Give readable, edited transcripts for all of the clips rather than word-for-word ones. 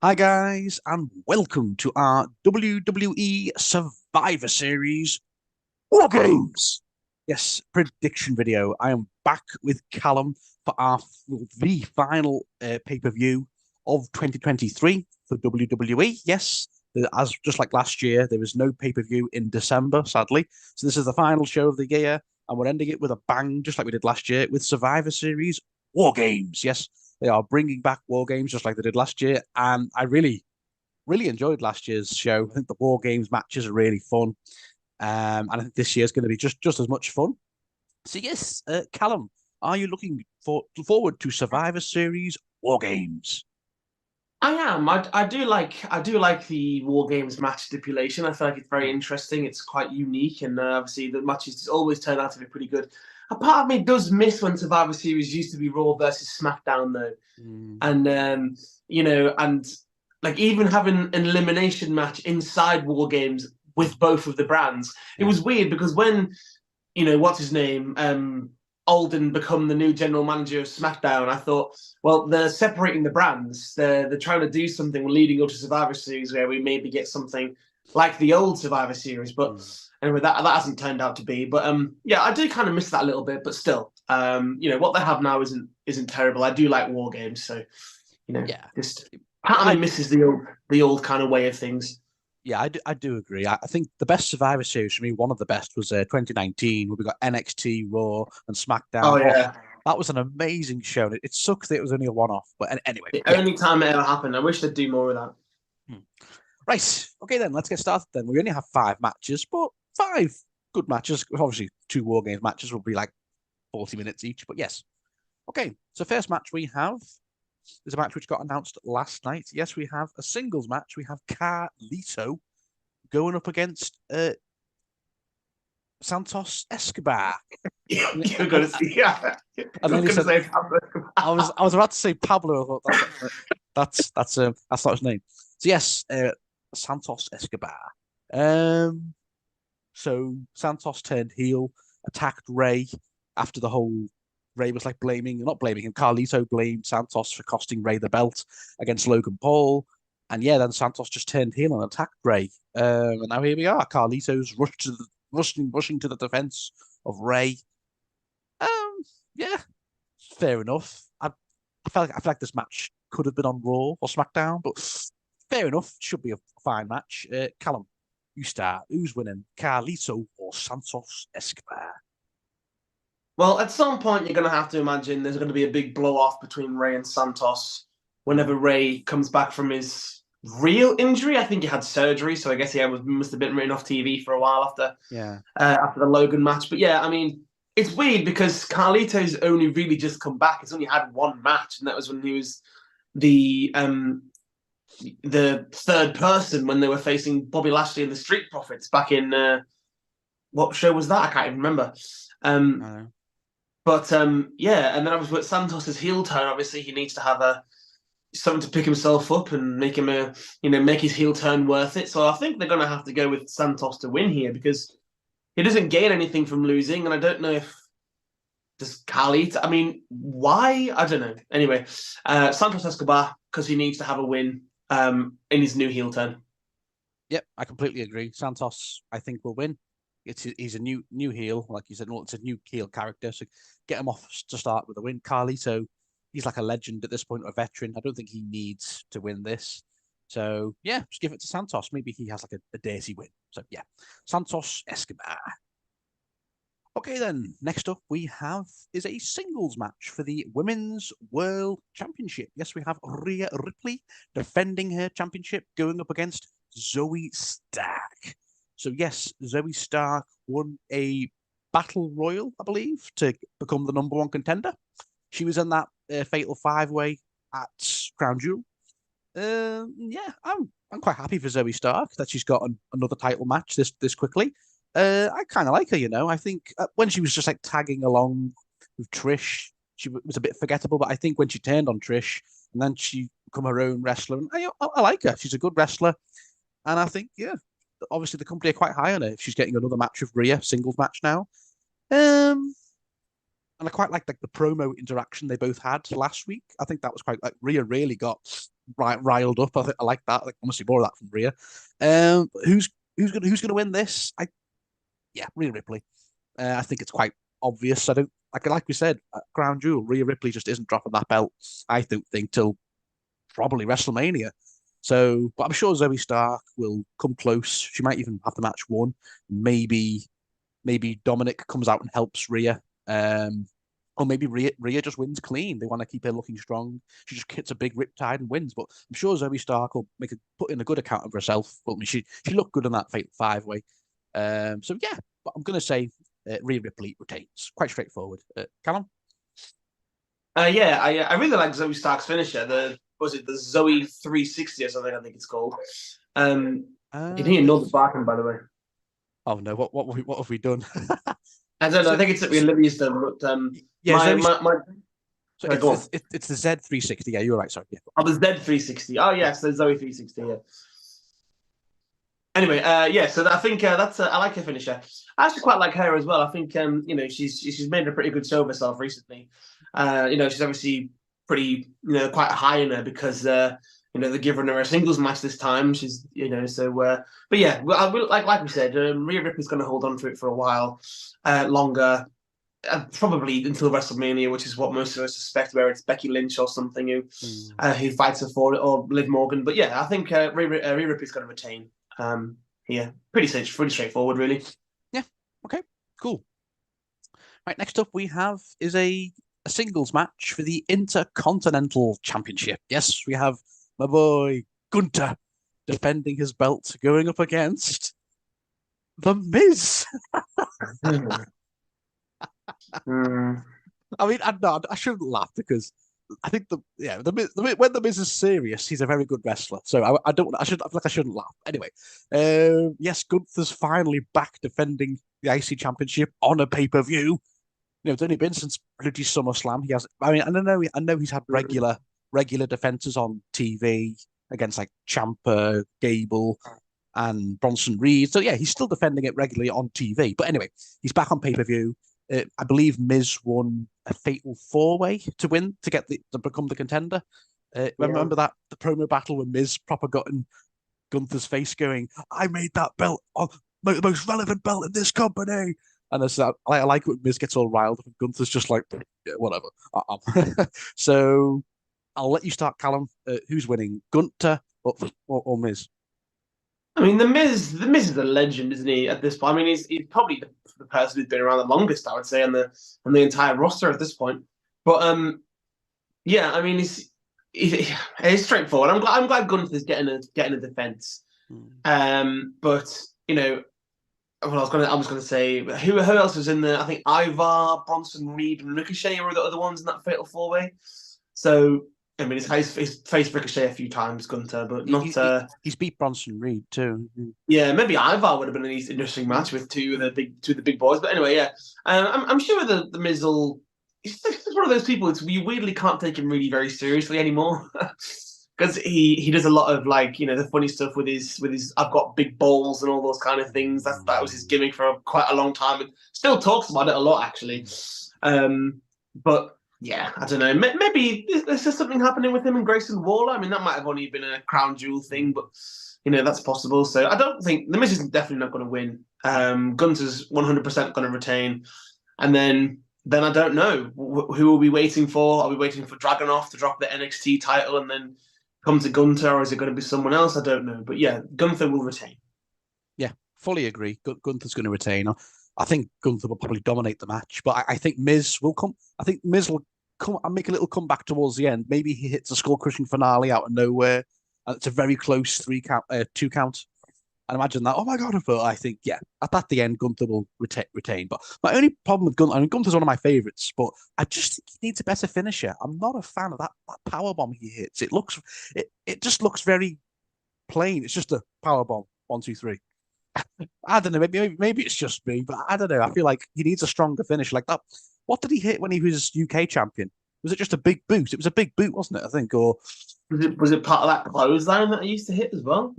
Hi guys, and welcome to our WWE Survivor Series War Games. Yes, prediction video. I am back with Callum for the final pay-per-view of 2023 for WWE. Yes, as just like last year, there was no pay-per-view in December, sadly. So this is the final show of the year, and we're ending it with a bang, just like we did last year with Survivor Series War Games. Yes, they are bringing back War Games just like they did last year, and I really enjoyed last year's show. I think the War Games matches are really fun. And I think this year's going to be just as much fun. So yes, Callum, are you looking forward to Survivor Series War Games? I am. I do like the War Games match stipulation. I feel like it's very Hmm. interesting. It's quite unique, and obviously the matches always turn out to be pretty good. A part of me does miss when Survivor Series used to be Raw versus SmackDown, though, Mm, and and like even having an elimination match inside War Games with both of the brands, it yeah, was weird because when what's his name, Alden become the new general manager of SmackDown, I thought, well, they're separating the brands. They're trying to do something leading up to Survivor Series where we maybe get something like the old Survivor Series. But mm, anyway, that hasn't turned out to be. But yeah, I do kind of miss that a little bit. But still, what they have now isn't terrible. I do like War Games, so yeah. just part of me I misses the old kind of way of things. yeah, I do agree. I think the best Survivor Series for me, one of the best, was 2019, where we got NXT, Raw, and Oh SmackDown. Oh, yeah, that was an amazing show. And it sucks that it was only a one-off, but anyway, the yeah. only time it ever happened. I wish they'd do more of that. Hmm. Right. Okay, then let's get started. Then we only have five matches, but five good matches. Obviously, two War Games matches will be like 40 minutes each. But yes. Okay. So first match we have is a match which got announced last night. Yes, we have a singles match. We have Carlito going up against Santos Escobar. You're gonna see. Yeah, I I was nearly gonna said say Pablo. I was about to say Pablo. I thought that's not his name. So yes, Santos Escobar. Um, So Santos turned heel, attacked Ray after the whole Ray was like not blaming him. Carlito blamed Santos for costing Ray the belt against Logan Paul. And yeah, then Santos just turned heel and attacked Ray. And now here we are. Carlito's rushing to the defense of Ray. Um, yeah, fair enough. I feel like this match could have been on Raw or SmackDown, but fair enough. Should be a fine match. Callum, you start. Who's winning, Carlito or Santos Escobar? Well, at some point, you're gonna have to imagine there's gonna be a big blow off between Ray and Santos Mm, whenever Ray comes back from his real injury. I think he had surgery, so I guess he must have been written off TV for a while yeah. after the Logan match. But yeah, I mean, it's weird because Carlito's only really just come back. He's only had one match, and that was when he was the um the third person when they were facing Bobby Lashley and the Street Profits back in what show was that? I can't even remember. I Um, know. but yeah, and then obviously with Santos's heel turn, obviously he needs to have a something to pick himself up and make him make his heel turn worth it. So I think they're going to have to go with Santos to win here because he doesn't gain anything from losing, and I don't know if does Carlito. I mean, why? I don't know. Anyway, Santos Escobar because he needs to have a win in his new heel turn. Yep, I completely agree. Santos, I think, will win. He's a new heel, like you said. Well, it's a new heel character, so get him off to start with a win. Carlito, he's like a legend at this point, a veteran. I don't think he needs to win this. So yeah, just give it to Santos. Maybe he has like a dirty win. So yeah, Santos Escobar. Okay, then next up we have is a singles match for the Women's World Championship. Yes, we have Rhea Ripley defending her championship, going up against Zoe Stark. So yes, Zoe Stark won a battle royal, I believe, to become the number one contender. She was in that fatal five way at Crown Jewel. Yeah, I'm quite happy for Zoe Stark that she's got another title match this quickly. I kind of like her, you know. I think when she was just like tagging along with Trish, she was a bit forgettable. But I think when she turned on Trish and then she become her own wrestler, and I like her. She's a good wrestler, and I think yeah, obviously the company are quite high on her. If she's getting another match with Rhea, singles match now. Um, and I quite like the promo interaction they both had last week. I think that was quite like Rhea really got riled up. I like that. Like, honestly, more of that from Rhea. Who's gonna win this? Rhea Ripley. I think it's quite obvious. I don't like we said, Crown Jewel. Rhea Ripley just isn't dropping that belt. I don't think till probably WrestleMania. So, but I'm sure Zoe Stark will come close. She might even have the match won. Maybe Dominic comes out and helps Rhea. Or maybe Rhea just wins clean. They want to keep her looking strong. She just hits a big riptide and wins. But I'm sure Zoe Stark will put in a good account of herself. Well, I mean, she looked good in that Fatal 5-Way. So yeah, but I'm going to say Rhea Ripley retains. Quite straightforward. Callum? Yeah, I really like Zoe Stark's finisher. The Zoe 360 or something? I think it's called. I can hear Norbert barking, by the way. Oh no! What have we done? I don't know. I think it's something Olivia's done. But yeah, So it's the Z360. Yeah, you're right. Sorry. Yeah. Oh, the Z360. Oh yes, the Zoe 360. Yeah. Anyway, so I think that's I like her finisher. I actually quite like her as well. I think she's made a pretty good show of herself recently. She's obviously pretty quite high in her because they're giving her a singles match this time. She's but yeah, like we said, Rhea Ripley's going to hold on to it for a while longer. Probably until WrestleMania, which is what most of us suspect, where it's Becky Lynch or something who fights her for it, or Liv Morgan. But yeah, I think Rhea Ripley's going to retain. Pretty straightforward, really. Yeah. Okay. Cool. Right. Next up, we have is a singles match for the Intercontinental Championship. Yes, we have my boy Gunther defending his belt, going up against The Miz. I mean, I shouldn't laugh because I think when the Miz is serious, he's a very good wrestler. So I feel like I shouldn't laugh. Anyway, yes, Gunther's finally back defending the IC Championship on a pay-per-view. It's only been since bloody SummerSlam. He has. I mean, I know he's had regular defenses on TV against like Ciampa, Gable, and Bronson Reed. So yeah, he's still defending it regularly on TV. But anyway, he's back on pay-per-view. I believe Miz won a Fatal 4-Way to become the contender. Remember that the promo battle when Miz proper got in Gunther's face, going, "I made that belt the most relevant belt in this company." And I like when Miz gets all riled up, and Gunther's just like, yeah, whatever. So I'll let you start, Callum. Who's winning, Gunther or Miz? I mean, the Miz is a legend, isn't he? At this point, I mean, he's probably the person who's been around the longest, I would say, on the entire roster at this point. But yeah, I mean, it's straightforward. I'm glad Gunther's getting a defense. But well, I was going to say who else was in there? I think Ivar, Bronson Reed, and Ricochet were the other ones in that Fatal 4-Way. So I mean, he's faced Ricochet a few times, Gunther, but not. He's beat Bronson Reed too. Yeah, maybe Ivar would have been an interesting match with two of the big boys. But anyway, yeah, I'm sure the Miz will. He's one of those people. You weirdly can't take him really very seriously anymore. Because he does a lot of the funny stuff with his I've got big balls and all those kind of things. That was his gimmick for quite a long time, and still talks about it a lot actually. But yeah, I don't know. Maybe there's just something happening with him and Grayson Waller. I mean, that might have only been a crown jewel thing, but that's possible. So I don't think the Miz is definitely not going to win. Gunther's 100% going to retain, and then I don't know who are we waiting for. Are we waiting for Dragunov to drop the NXT title and then come to Gunther, or is it going to be someone else? I don't know. But yeah, Gunther will retain. Yeah, fully agree. Gunther's going to retain. I think Gunther will probably dominate the match, but I think Miz will come. I think Miz will come and make a little comeback towards the end. Maybe he hits a skull-crushing finale out of nowhere, and it's a very close 2 count. And imagine that. Oh my god! But I think at the end, Gunther will retain. But my only problem with Gunther, I mean, Gunther's one of my favorites, but I just think he needs a better finisher. I'm not a fan of that power bomb he hits. It just looks very plain. It's just a power bomb. 1, 2, 3. I don't know. Maybe it's just me, but I don't know. I feel like he needs a stronger finish like that. What did he hit when he was UK champion? Was it just a big boot? It was a big boot, wasn't it? I think, or was it part of that clothesline that he used to hit as well?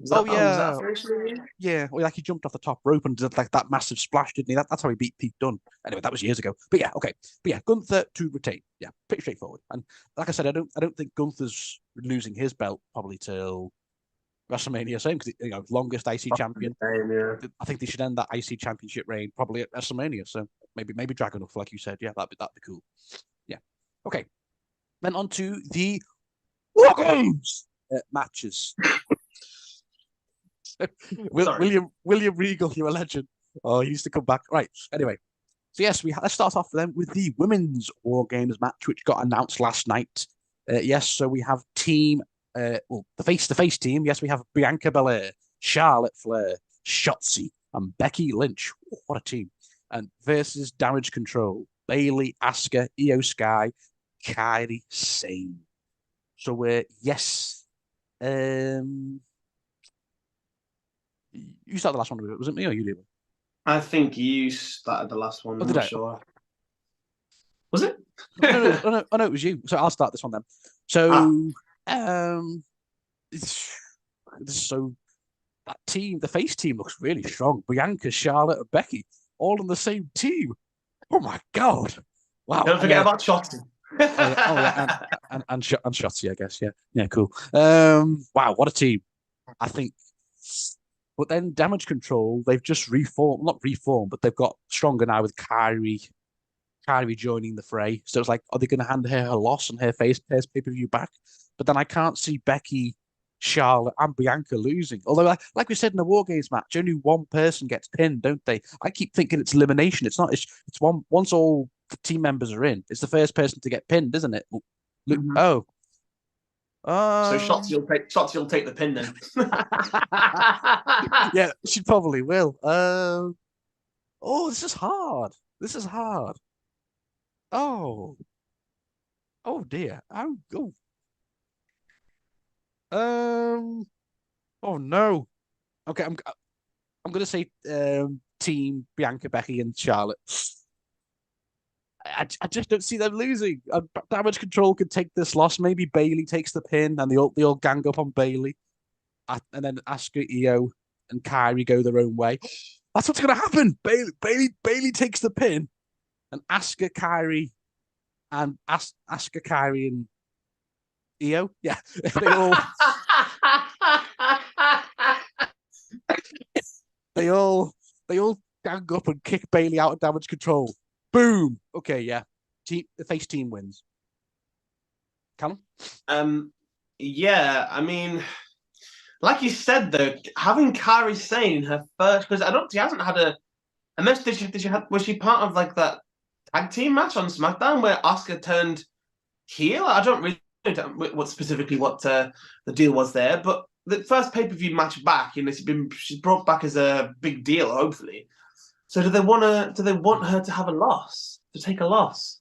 Yeah. Well, like he jumped off the top rope and did like that massive splash, didn't he? That's how he beat Pete Dunne. Anyway, that was years ago. But yeah, okay. But yeah, Gunther to retain. Yeah, pretty straightforward. And like I said, I don't think Gunther's losing his belt probably till WrestleMania, same because longest IC champion. Yeah. I think they should end that IC championship reign probably at WrestleMania. So maybe Dragunov, like you said. Yeah, that'd be cool. Yeah. Okay. Then on to the War Games matches. William Regal, you're a legend. Oh, he used to come back. Right. Anyway, so yes, let's start off then with the women's War Games match, which got announced last night. Yes, so we have team, the face team. Yes, we have Bianca Belair, Charlotte Flair, Shotzi, and Becky Lynch. What a team! And versus Damage Control, Bayley, Asuka, Io Sky, Kairi Sane. So yes, you started the last one. Was it me or you, David? I think you started the last one. I'm not sure. Was it? no, it was you. So I'll start this one then. So, that team, the face team, looks really strong. Bianca, Charlotte, and Becky, all on the same team. Oh my god! Wow. Don't forget about Shotzi. and Shotzi, I guess. Yeah, cool. Wow, what a team! I think. But then Damage Control, they've just not reformed, but they've got stronger now with Kairi joining the fray. So it's like, are they going to hand her loss and her first pay-per-view back? But then I can't see Becky, Charlotte, and Bianca losing. Although, like we said in the War Games match, only one person gets pinned, don't they? I keep thinking it's elimination. It's not. It's one. Once all team members are in, it's the first person to get pinned, isn't it? Mm-hmm. Oh. So Shotzi will take the pin then. Yeah, she probably will. Oh, this is hard. Oh dear. Oh no. Okay, I'm gonna say team Bianca, Becky, and Charlotte. I just don't see them losing. Damage Control could take this loss. Maybe Bayley takes the pin, and they all gang up on Bayley, and then Asuka, Io, and Kairi go their own way. That's what's gonna happen. Bayley takes the pin, and Asuka, Kairi, and Io, yeah, they all gang up and kick Bayley out of Damage Control. Boom. Okay, yeah. The face team wins. Callum? Yeah, I mean, like you said though, having Kairi Sane in her first, because she hasn't had a unless was she part of like that tag team match on SmackDown where Asuka turned heel? I don't really know what the deal was there, but the first pay-per-view match back, she's brought back as a big deal, hopefully. So do they want her to have a loss, to take a loss?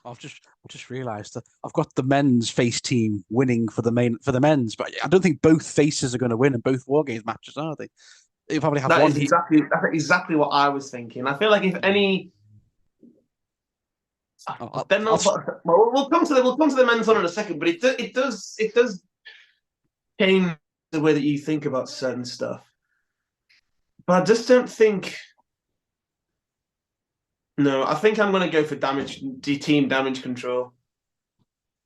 I've just realised that I've got the men's face team winning for the men's, but I don't think both faces are going to win in both War Games matches, are they? They probably have one. That's exactly what I was thinking. I feel like if any, we'll come to the men's one in a second, but it does change the way that you think about certain stuff. But I just don't think. No, I think I'm going to go for team Damage Control.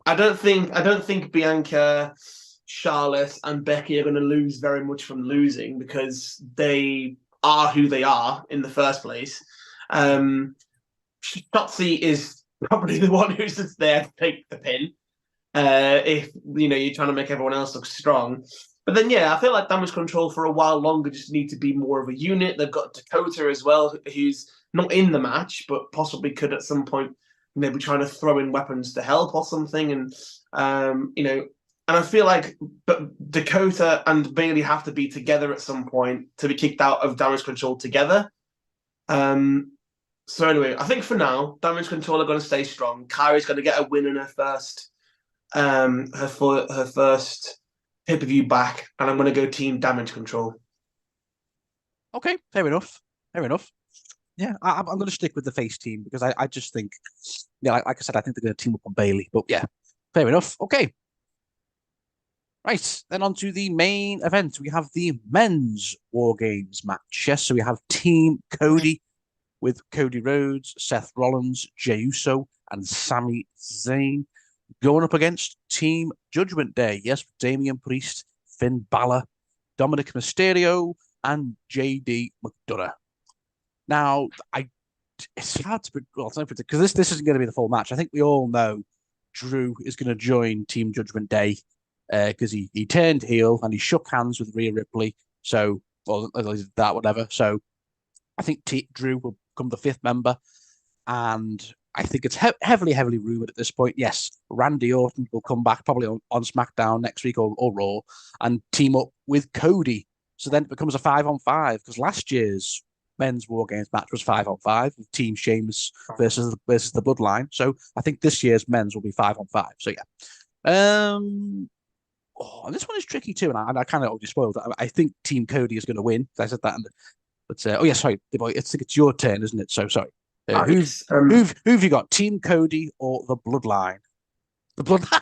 I don't think Bianca, Charlotte, and Becky are going to lose very much from losing because they are who they are in the first place. Shotzi is probably the one who's just there to take the pin. If you're trying to make everyone else look strong. But then, yeah, I feel like Damage Control for a while longer just need to be more of a unit. They've got Dakota as well, who's not in the match, but possibly could at some point maybe trying to throw in weapons to help or something. And, and I feel like Dakota and Bayley have to be together at some point to be kicked out of Damage Control together. So anyway, I think for now, Damage Control are going to stay strong. Kairi's going to get a win in her first pay-per-view back, and I'm going to go team Damage Control. Okay, fair enough. Yeah, I'm going to stick with the face team because I just think, like I said, I think they're going to team up on Bayley. But yeah, fair enough. Okay. Right, then on to the main event. We have the men's War Games match. Yes, so we have Team Cody with Cody Rhodes, Seth Rollins, Jey Uso, and Sami Zayn going up against Team Judgment Day. Yes, Damian Priest, Finn Balor, Dominic Mysterio, and JD McDonough. Now, it's hard to predict because this isn't going to be the full match. I think we all know Drew is going to join Team Judgment Day because he turned heel and he shook hands with Rhea Ripley. So, well, that whatever. So, I think Drew will become the fifth member, and I think it's heavily rumored at this point. Yes, Randy Orton will come back probably on SmackDown next week or Raw and team up with Cody. So then it becomes a 5-on-5 because last year's men's War Games match was 5-on-5 with Team Sheamus versus the Bloodline. So I think this year's men's will be 5-on-5. So yeah. And this one is tricky too, and I kind of already spoiled it. I think Team Cody is going to win. I said that, but oh yeah, sorry, boy, I think it's your turn, isn't it? So sorry. Who've you got? Team Cody or the Bloodline? The Bloodline.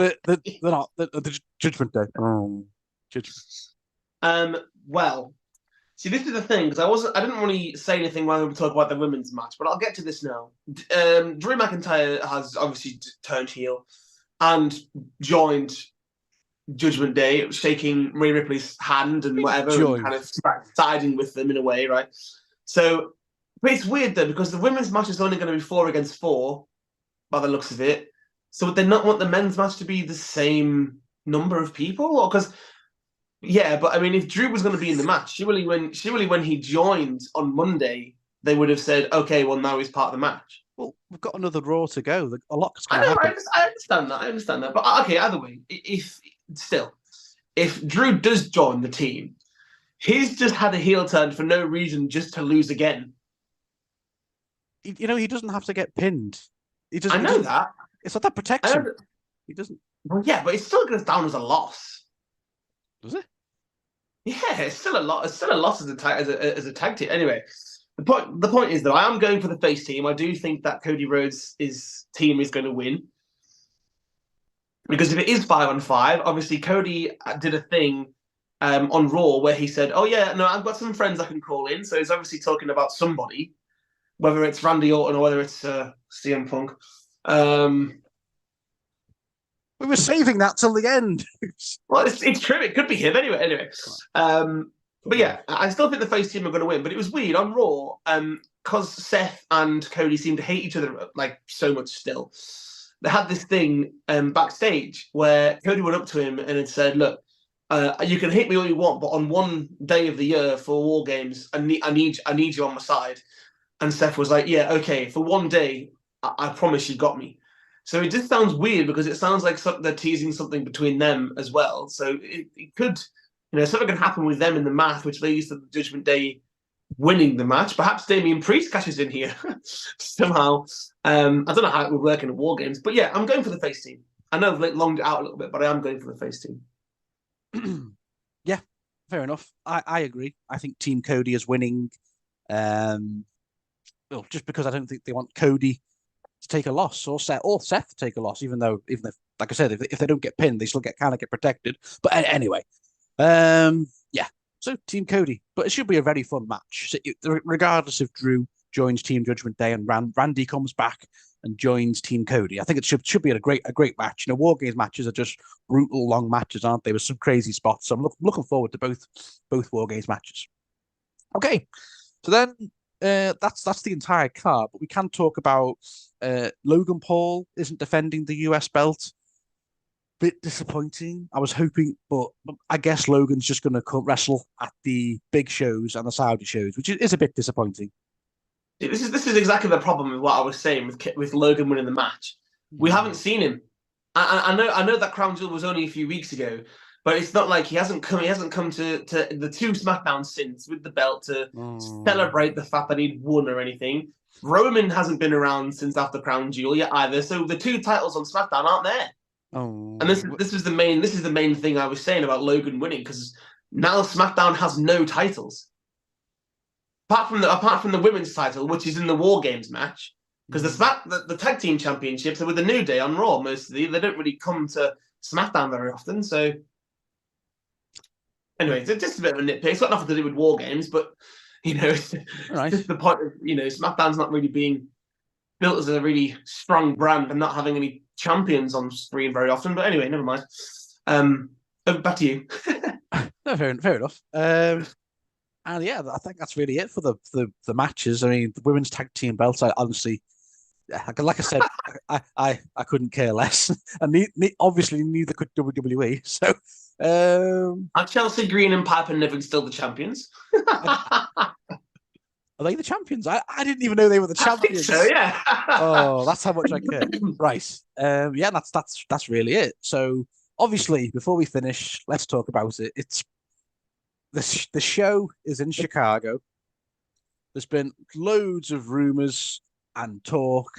the Judgment Day. Oh, Judgment. Well, see, this is the thing because I didn't really say anything when we talk about the women's match, but I'll get to this now. Drew McIntyre has obviously turned heel and joined Judgment Day, shaking Rhea Ripley's hand and whatever, and kind of siding with them in a way, right? So, but it's weird though because the women's match is only going to be 4 against 4, by the looks of it. So would they not want the men's match to be the same number of people? Or because, yeah, but I mean, if Drew was going to be in the match, surely when he joined on Monday, they would have said, okay, well now he's part of the match. Well, we've got another Raw to go. A lot's going to happen. I understand that. But okay, either way, if Drew does join the team, he's just had a heel turn for no reason, just to lose again. You know, he doesn't have to get pinned. I know that. It's not that protects him. He doesn't. Well, yeah, but it still goes down as a loss. Does it? Yeah, it's still a loss. It's still a loss as a tag team. Anyway, the point is though, I am going for the face team. I do think that Cody Rhodes' team is going to win. Because if it is 5-on-5, obviously Cody did a thing on Raw where he said, "Oh yeah, no, I've got some friends I can call in." So he's obviously talking about somebody, whether it's Randy Orton or whether it's CM Punk. We were saving that till the end. Well, it's true. It could be him anyway. But yeah, I still think the face team are going to win. But it was weird on Raw because Seth and Cody seem to hate each other like so much still. They had this thing backstage where Cody went up to him and had said, "Look, you can hate me all you want, but on one day of the year for War Games, I need you on my side." And Seth was like, "Yeah, okay, for one day, I promise you got me." So it just sounds weird because it sounds like they're teasing something between them as well. So it could, something can happen with them in the match, which leads to the Judgment Day winning the match. Perhaps Damian Priest cashes in here somehow. I don't know how it would work in a War Games, but yeah, I'm going for the face team. I know I've longed it out a little bit, but I am going for the face team. Yeah, fair enough. I agree. I think Team Cody is winning. Well, just because I don't think they want Cody to take a loss or Seth to take a loss, even if, like I said, if they don't get pinned, they still get protected. But anyway, yeah. So Team Cody, but it should be a very fun match. So regardless if Drew joins Team Judgment Day and Randy comes back and joins Team Cody, I think it should be a great match. War Games matches are just brutal long matches, aren't they? With some crazy spots. So I'm looking forward to both War Games matches. Okay, so then that's the entire card. But we can talk about Logan Paul isn't defending the US belt. Bit disappointing. I was hoping, but I guess Logan's just going to wrestle at the big shows and the Saudi shows, which is a bit disappointing. This is exactly the problem with what I was saying with Logan winning the match. We haven't seen him. I know that Crown Jewel was only a few weeks ago, but it's not like he hasn't come. He hasn't come to the 2 SmackDowns since with the belt to celebrate the fact that he'd won or anything. Roman hasn't been around since after Crown Jewel yet either. So the 2 titles on SmackDown aren't there. Oh, and this is the main thing I was saying about Logan winning, because now SmackDown has no titles apart from the women's title, which is in the War Games match, because the tag team championships are with the New Day on Raw mostly. They don't really come to SmackDown very often. So anyway, it's just a bit of a nitpick. It's got nothing to do with War Games, but it's just the point of SmackDown's not really being built as a really strong brand and not having any champions on screen very often. But anyway, never mind. Back to you. No, fair enough. And yeah, I think that's really it for the matches. I mean, the women's tag team belts. I honestly, like I said, I couldn't care less, and obviously neither could WWE. So, Are Chelsea Green and Piper Niven still the champions? are they the champions? I didn't even know they were the I think champions. so, yeah. Oh, that's how much I care. Right. Yeah, that's really it. So obviously, before we finish, let's talk about it. It's the show is in Chicago. There's been loads of rumors and talk.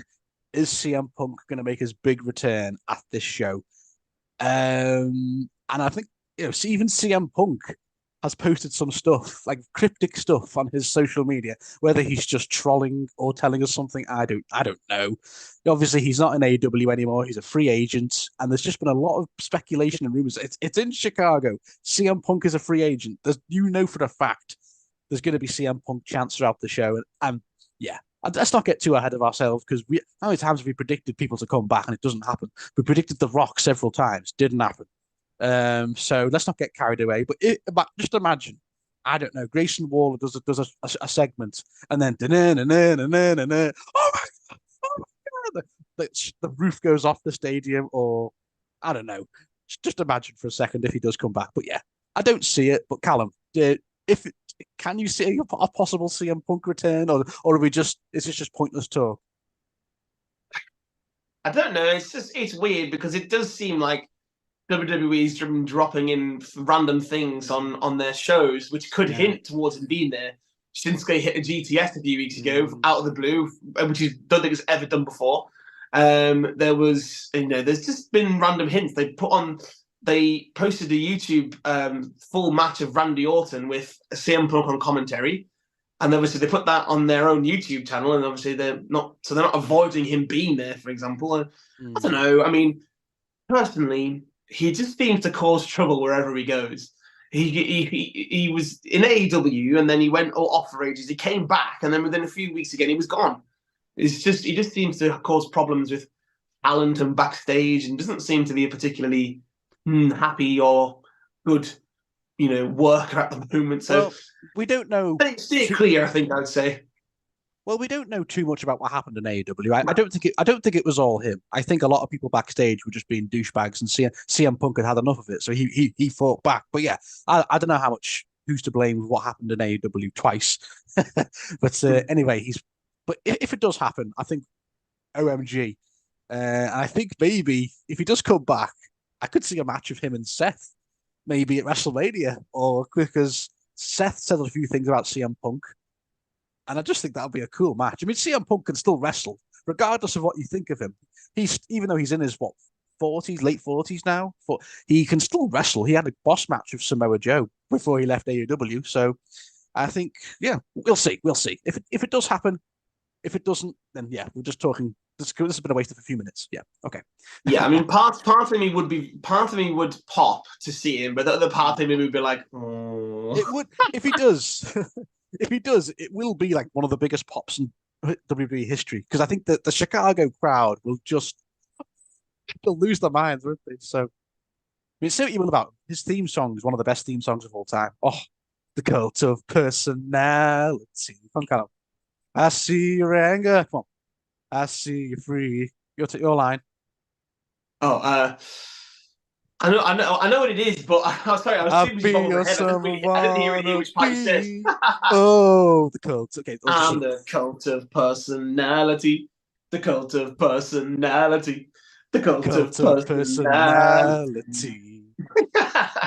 Is CM Punk going to make his big return at this show? And I think even CM Punk has posted some stuff, like cryptic stuff, on his social media. Whether he's just trolling or telling us something, I don't know. Obviously, he's not in AEW anymore. He's a free agent, and there's just been a lot of speculation and rumors. It's in Chicago. CM Punk is a free agent. For a fact there's going to be CM Punk chants throughout the show, and yeah. Let's not get too ahead of ourselves, because how many times have we predicted people to come back and it doesn't happen? We predicted The Rock several times, didn't happen. So let's not get carried away. But just imagine, I don't know, Grayson Waller does a segment, and then oh my god, oh my god, the roof goes off the stadium, or I don't know. Just imagine for a second if he does come back. But yeah, I don't see it. But Callum, if can you see a possible CM Punk return, or are we is this just pointless talk? I don't know. It's weird because it does seem like WWE's dropping in random things on their shows, which could hint towards him being there. Shinsuke hit a GTS a few weeks ago out of the blue, which I don't think it's ever done before. There was, there's just been random hints. They posted a YouTube full match of Randy Orton with CM Punk on commentary, and obviously they put that on their own YouTube channel, and obviously they're not avoiding him being there, for example. I don't know. I mean, personally, he just seems to cause trouble wherever he goes. He was in AEW, and then he went off for ages. He came back, and then within a few weeks again, he was gone. He just seems to cause problems with talent and backstage, and doesn't seem to be a particularly happy or good, worker at the moment. So we don't know. Stay clear, I think I'd say. Well, we don't know too much about what happened in AEW. I don't think it was all him. I think a lot of people backstage were just being douchebags, and CM Punk had enough of it, so he fought back. But yeah, I don't know who's to blame with what happened in AEW twice. But anyway, But if it does happen, I think OMG. I think maybe if he does come back, I could see a match of him and Seth, maybe at WrestleMania, or because Seth said a few things about CM Punk, and I just think that would be a cool match. I mean, CM Punk can still wrestle, regardless of what you think of him. Even though he's in his late 40s now, he can still wrestle. He had a boss match with Samoa Joe before he left AEW, so I think we'll see. If it does happen. If it doesn't, then yeah, we're just talking. This has been a waste of a few minutes. Yeah, okay. Yeah, I mean, part of me would pop to see him, but the other part of me would be like, oh. It would if he does. If he does, it will be like one of the biggest pops in WWE history, because I think that the Chicago crowd will they'll lose their minds, won't they? So, I mean, say what you will about his theme song is one of the best theme songs of all time. Oh, the cult of personality. Come on, I see your anger. Come on. I see you free. Your line. Oh, I know what it is, but I'm sorry, I was too busy bobbing my head. I didn't hear which part you said. Oh, the cult. Okay. I'm the cult of personality. The cult of personality. The cult of personality.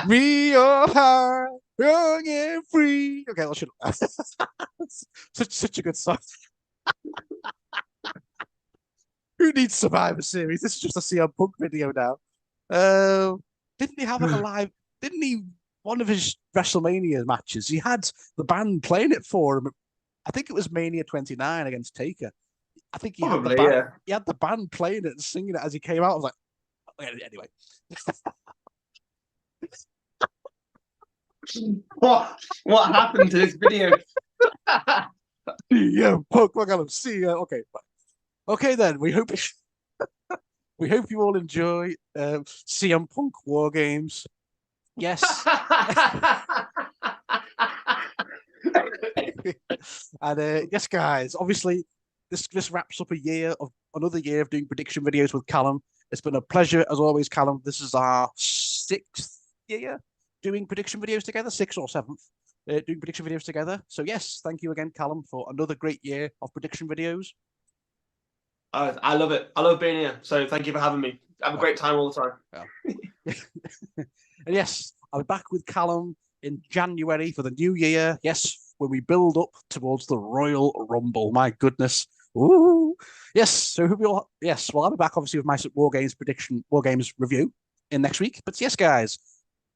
Me, your heart, young and free. Okay, let's such a good song. Who needs Survivor Series? This is just a CM Punk video now. Didn't he have like a live? Didn't he? One of his WrestleMania matches, he had the band playing it for him. I think it was Mania 29 against Taker. I think he had the band playing it and singing it as he came out. I was like, anyway. What happened to this video? Yeah, Punk, look at him. See ya. Okay, Okay, then we hope you all enjoy CM Punk War Games. Yes. And yes, guys, obviously this wraps up another year of doing prediction videos with Callum. It's been a pleasure as always, Callum. This is our 6th year doing prediction videos together, 6th or 7th doing prediction videos together. So yes, thank you again, Callum, for another great year of prediction videos. I love it. I love being here. So thank you for having me. Have a Oh, great time all the time. yeah. And yes, I'll be back with Callum in January for the new year. Yes, when we build up towards the Royal Rumble. My goodness. Ooh. Yes. So who we all yes, well, I'll be back obviously with my War Games review in next week. But yes, guys,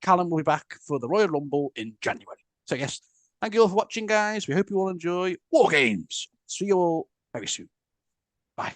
Callum will be back for the Royal Rumble in January. So yes, thank you all for watching, guys. We hope you all enjoy War Games. See you all very soon. Bye.